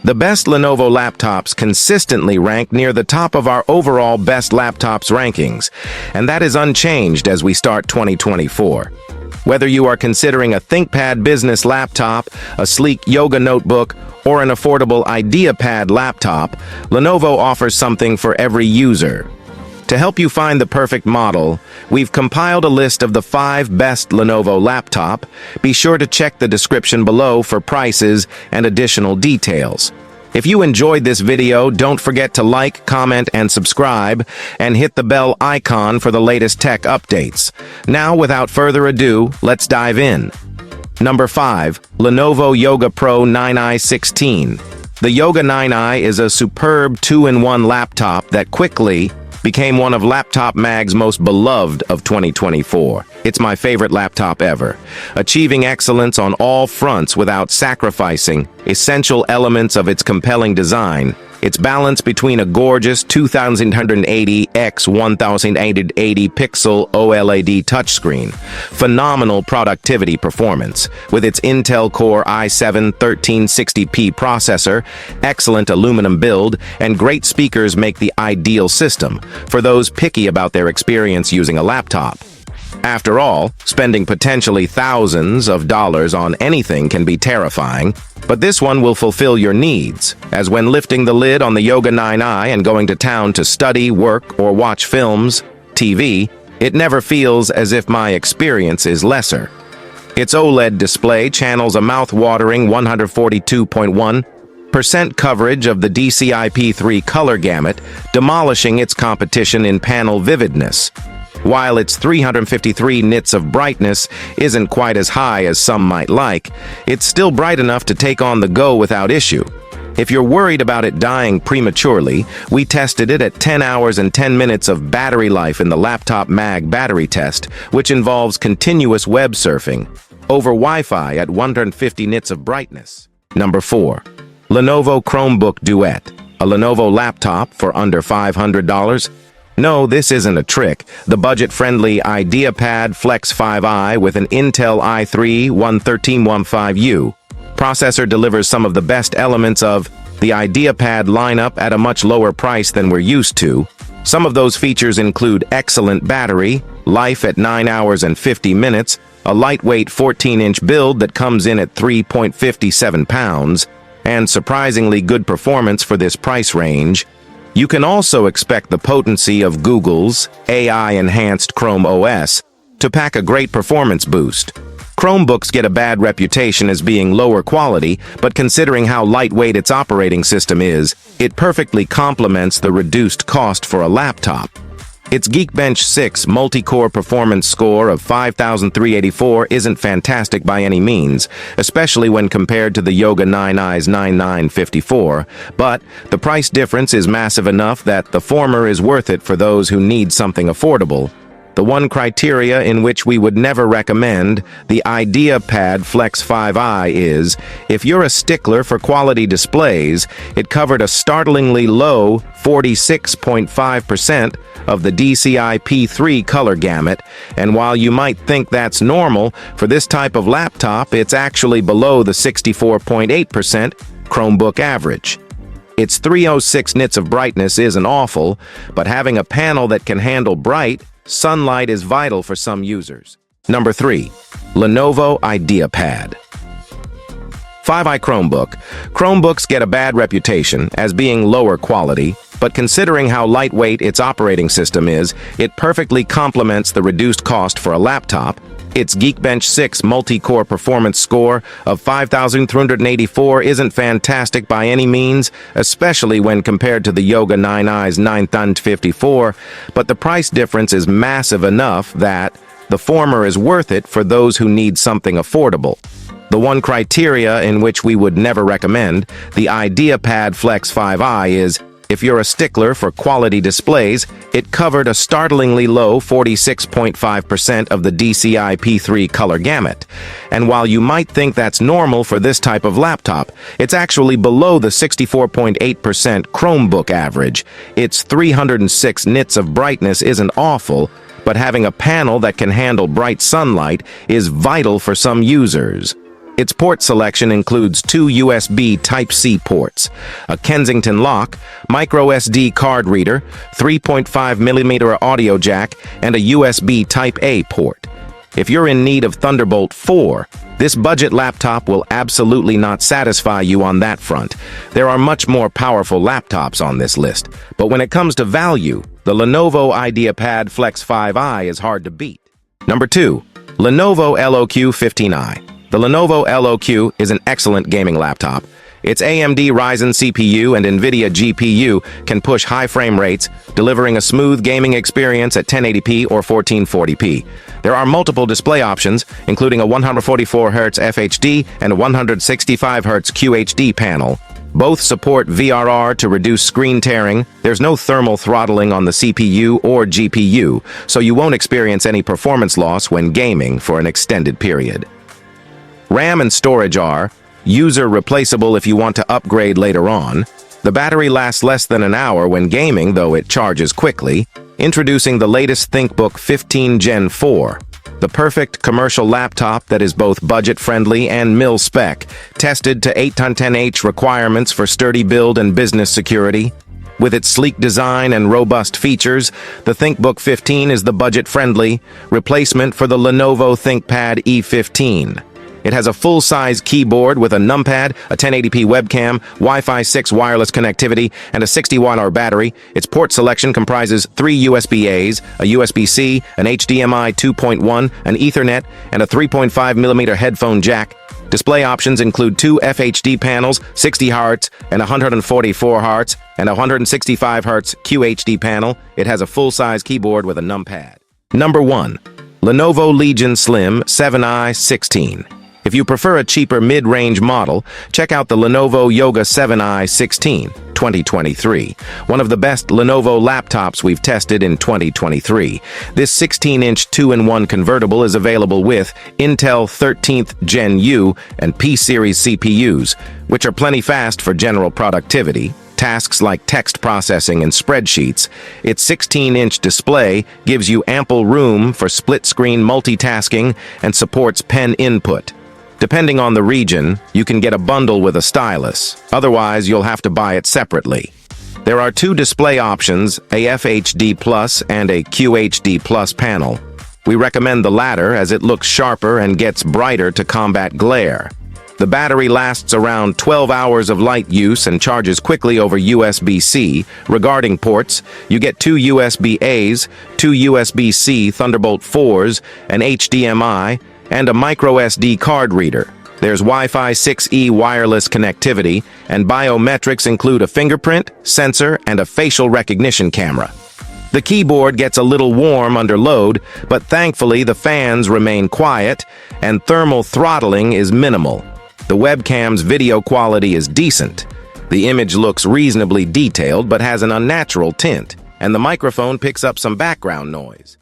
The best Lenovo laptops consistently rank near the top of our overall best laptops rankings, and that is unchanged as we start 2024. Whether you are considering a ThinkPad business laptop, a sleek yoga notebook, or an affordable IdeaPad laptop, Lenovo offers something for every user. To help you find the perfect model, we've compiled a list of the 5 best Lenovo laptop. Be sure to check the description below for prices and additional details. If you enjoyed this video, don't forget to like, comment, and subscribe, and hit the bell icon for the latest tech updates. Now, without further ado, let's dive in. Number 5. Lenovo Yoga Pro 9i16. The Yoga 9i is a superb 2-in-1 laptop that quickly became one of Laptop Mag's most beloved of 2024. It's my favorite laptop ever, achieving excellence on all fronts without sacrificing essential elements of its compelling design. Its balance between a gorgeous 2880 x 1880 pixel OLED touchscreen, phenomenal productivity performance with its Intel Core i7-1360p processor, excellent aluminum build, and great speakers make the ideal system for those picky about their experience using a laptop. After all, spending potentially thousands of dollars on anything can be terrifying, but this one will fulfill your needs, as when lifting the lid on the Yoga 9i and going to town to study, work, or watch films, TV, it never feels as if my experience is lesser. Its OLED display channels a mouth-watering 142.1% coverage of the DCI-P3 color gamut, demolishing its competition in panel vividness. While its 353 nits of brightness isn't quite as high as some might like, it's still bright enough to take on the go without issue. If you're worried about it dying prematurely, we tested it at 10 hours and 10 minutes of battery life in the Laptop Mag battery test, which involves continuous web surfing over Wi-Fi at 150 nits of brightness. Number 4. Lenovo Chromebook Duet, a Lenovo laptop for under $500. No, this isn't a trick. The budget-friendly IdeaPad Flex 5i with an Intel i3-11315U processor delivers some of the best elements of the IdeaPad lineup at a much lower price than we're used to. Some of those features include excellent battery, life at 9 hours and 50 minutes, a lightweight 14-inch build that comes in at 3.57 pounds, and surprisingly good performance for this price range. You can also expect the potency of Google's AI-enhanced Chrome OS to pack a great performance boost. Chromebooks get a bad reputation as being lower quality, but considering how lightweight its operating system is, it perfectly complements the reduced cost for a laptop. Its Geekbench 6 multi-core performance score of 5,384 isn't fantastic by any means, especially when compared to the Yoga 9i's 9,954, but the price difference is massive enough that the former is worth it for those who need something affordable. The one criteria in which we would never recommend the IdeaPad Flex 5i is, if you're a stickler for quality displays, it covered a startlingly low 46.5% of the DCI-P3 color gamut, and while you might think that's normal, for this type of laptop, it's actually below the 64.8% Chromebook average. Its 306 nits of brightness isn't awful, but having a panel that can handle bright sunlight is vital for some users. Number 3. Lenovo IdeaPad 5i Chromebook. Chromebooks get a bad reputation as being lower quality, but considering how lightweight its operating system is, it perfectly complements the reduced cost for a laptop. Its Geekbench 6 multi-core performance score of 5,384 isn't fantastic by any means, especially when compared to the Yoga 9i's 9,054, but the price difference is massive enough that the former is worth it for those who need something affordable. The one criteria in which we would never recommend the IdeaPad Flex 5i is, if you're a stickler for quality displays, it covered a startlingly low 46.5% of the DCI-P3 color gamut. And while you might think that's normal for this type of laptop, it's actually below the 64.8% Chromebook average. Its 306 nits of brightness isn't awful, but having a panel that can handle bright sunlight is vital for some users. Its port selection includes two USB Type-C ports, a Kensington lock, microSD card reader, 3.5mm audio jack, and a USB Type-A port. If you're in need of Thunderbolt 4, this budget laptop will absolutely not satisfy you on that front. There are much more powerful laptops on this list, but when it comes to value, the Lenovo IdeaPad Flex 5i is hard to beat. Number 2. Lenovo LOQ 15i. The Lenovo LOQ is an excellent gaming laptop. Its AMD Ryzen CPU and NVIDIA GPU can push high frame rates, delivering a smooth gaming experience at 1080p or 1440p. There are multiple display options, including a 144Hz FHD and a 165Hz QHD panel. Both support VRR to reduce screen tearing. There's no thermal throttling on the CPU or GPU, so you won't experience any performance loss when gaming for an extended period. RAM and storage are user replaceable if you want to upgrade later on. The battery lasts less than an hour when gaming, though it charges quickly. Introducing the latest ThinkBook 15 Gen 4, the perfect commercial laptop that is both budget-friendly and mil-spec, tested to 8x10H requirements for sturdy build and business security. With its sleek design and robust features, the ThinkBook 15 is the budget-friendly replacement for the Lenovo ThinkPad E15. It has a full-size keyboard with a numpad, a 1080p webcam, Wi-Fi 6 wireless connectivity, and a 60-watt-hour battery. Its port selection comprises 3 USB-As, a USB-C, an HDMI 2.1, an Ethernet, and a 3.5mm headphone jack. Display options include two FHD panels, 60 Hz and 144 Hz, and a 165 Hz QHD panel. It has a full-size keyboard with a numpad. Number 1. Lenovo Legion Slim 7i 16. If you prefer a cheaper mid-range model, check out the Lenovo Yoga 7i 16 2023, one of the best Lenovo laptops we've tested in 2023. This 16-inch 2-in-1 convertible is available with Intel 13th Gen U and P-series CPUs, which are plenty fast for general productivity, tasks like text processing and spreadsheets. Its 16-inch display gives you ample room for split-screen multitasking and supports pen input. Depending on the region, you can get a bundle with a stylus. Otherwise, you'll have to buy it separately. There are two display options, a FHD Plus and a QHD Plus panel. We recommend the latter as it looks sharper and gets brighter to combat glare. The battery lasts around 12 hours of light use and charges quickly over USB-C. Regarding ports, you get two USB-As, two USB-C Thunderbolt 4s, an HDMI, and a microSD card reader. There's Wi-Fi 6E wireless connectivity, and biometrics include a fingerprint, sensor, and a facial recognition camera. The keyboard gets a little warm under load, but thankfully the fans remain quiet, and thermal throttling is minimal. The webcam's video quality is decent. The image looks reasonably detailed but has an unnatural tint, and the microphone picks up some background noise.